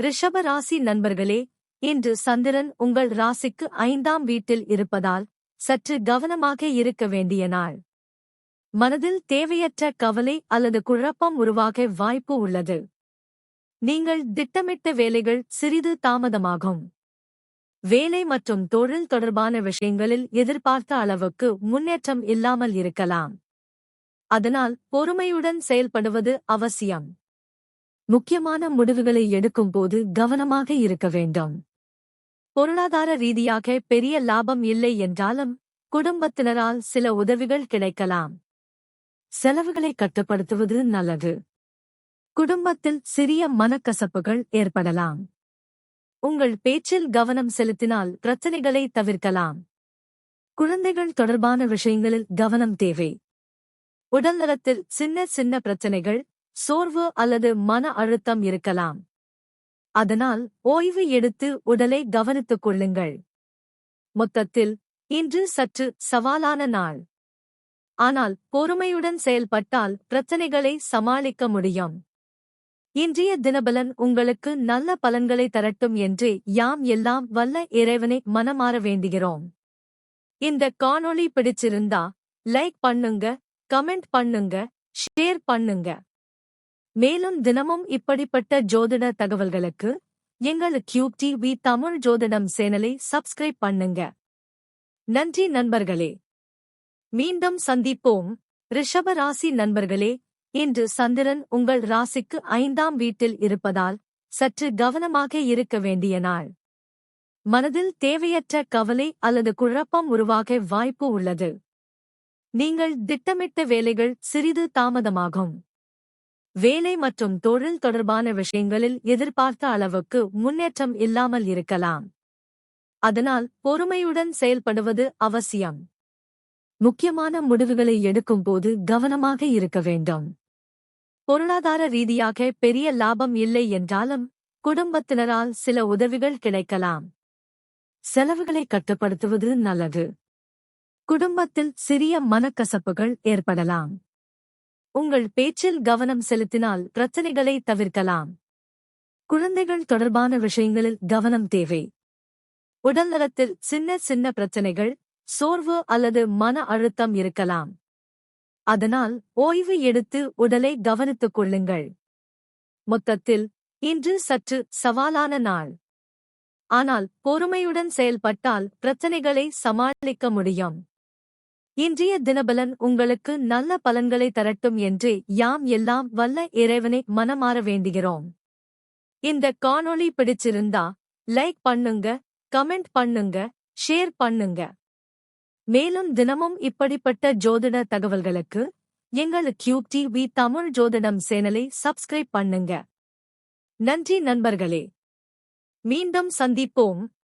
ரிஷப ராசி நண்பர்களே, இன்று சந்திரன் உங்கள் ராசிக்கு 5ஆம் வீட்டில் இருப்பதால் சற்று கவனமாக இருக்க வேண்டிய நாள். மனதில் தேவையற்ற கவலை அல்லது குழப்பம் உருவாக வாய்ப்பு உள்ளது. நீங்கள் திட்டமிட்ட வேலைகள் சிறிது தாமதமாகும். வேலை மற்றும் தொழில் தொடர்பான விஷயங்களில் எதிர்பார்த்த அளவுக்கு முன்னேற்றம் இல்லாமல் இருக்கலாம். அதனால் பொறுமையுடன் செயல்படுவது அவசியம். முக்கியமான முடிவுகளை எடுக்கும்போது கவனமாக இருக்க வேண்டும். பொருளாதார ரீதியாக பெரிய லாபம் இல்லை என்றாலும் குடும்பத்தினரால் சில உதவிகள் கிடைக்கலாம். செலவுகளை கட்டுப்படுத்துவது நல்லது. குடும்பத்தில் சிறிய மனக்கசப்புகள் ஏற்படலாம். உங்கள் பேச்சில் கவனம் செலுத்தினால் பிரச்சனைகளை தவிர்க்கலாம். குழந்தைகள் தொடர்பான விஷயங்களில் கவனம் தேவை. உடல்நலத்தில் சின்ன பிரச்சனைகள், சோர்வு அல்லது மன அழுத்தம் இருக்கலாம். அதனால் ஓய்வு எடுத்து உடலை கவனித்துக் கொள்ளுங்கள். மொத்தத்தில் இன்று சற்று சவாலான நாள். ஆனால் பொறுமையுடன் செயல்பட்டால் பிரச்சனைகளை சமாளிக்க முடியும். இன்றைய தினபலன் உங்களுக்கு நல்ல பலன்களை தரட்டும் என்று யாம் எல்லாம் வல்ல இறைவனை மனமாற வேண்டுகிறோம். இந்த காணொளி பிடிச்சிருந்தா லைக் பண்ணுங்க, கமெண்ட் பண்ணுங்க, ஷேர் பண்ணுங்க. மேலும் தினமும் இப்படிப்பட்ட ஜோதிட தகவல்களுக்கு எங்கள் கியூப் டிவி தமிழ் ஜோதிடம் சேனலை சப்ஸ்கிரைப் பண்ணுங்க. நன்றி நண்பர்களே. மீண்டும் சந்திப்போம். ரிஷப ராசி நண்பர்களே, இன்று சந்திரன் உங்கள் ராசிக்கு 5ஆம் வீட்டில் இருப்பதால் சற்று கவனமாக இருக்க வேண்டிய நாள். மனதில் தேவையற்ற கவலை அல்லது குழப்பம் உருவாக வாய்ப்பு உள்ளது. நீங்கள் திட்டமிட்ட வேலைகள் சிறிது தாமதமாகும். வேலை மற்றும் தொழில் தொடர்பான விஷயங்களில் எதிர்பார்த்த அளவுக்கு முன்னேற்றம் இல்லாமல் இருக்கலாம். அதனால் பொறுமையுடன் செயல்படுவது அவசியம். முக்கியமான முடிவுகளை எடுக்கும்போது கவனமாக இருக்க வேண்டும். பொருளாதார ரீதியாக பெரிய லாபம் இல்லை என்றாலும் குடும்பத்தினரால் சில உதவிகள் கிடைக்கலாம். செலவுகளை கட்டுப்படுத்துவது நல்லது. குடும்பத்தில் சிறிய மனக்கசப்புகள் ஏற்படலாம். உங்கள் பேச்சில் கவனம் செலுத்தினால் பிரச்சனைகளை தவிர்க்கலாம். குழந்தைகள் தொடர்பான விஷயங்களில் கவனம் தேவை. உடல்நலத்தில் சின்ன பிரச்சனைகள், சோர்வு அல்லது மன அழுத்தம் இருக்கலாம். அதனால் ஓய்வு எடுத்து உடலை கவனித்துக் கொள்ளுங்கள். மொத்தத்தில் இன்று சற்று சவாலான நாள். ஆனால் பொறுமையுடன் செயல்பட்டால் பிரச்சனைகளை சமாளிக்க முடியும். இன்றைய தினபலன் உங்களுக்கு நல்ல பலன்களை தரட்டும் என்று யாம் எல்லாம் வல்ல இறைவனை மனமாற வேண்டுகிறோம். இந்த காணொளி பிடிச்சிருந்தா லைக் பண்ணுங்க, கமெண்ட் பண்ணுங்க, ஷேர் பண்ணுங்க. மேலும் தினமும் இப்படிப்பட்ட ஜோதிட தகவல்களுக்கு எங்கள் கியூப் டிவி தமிழ் ஜோதிடம் சேனலை சப்ஸ்கிரைப் பண்ணுங்க. நன்றி நண்பர்களே. மீண்டும் சந்திப்போம்.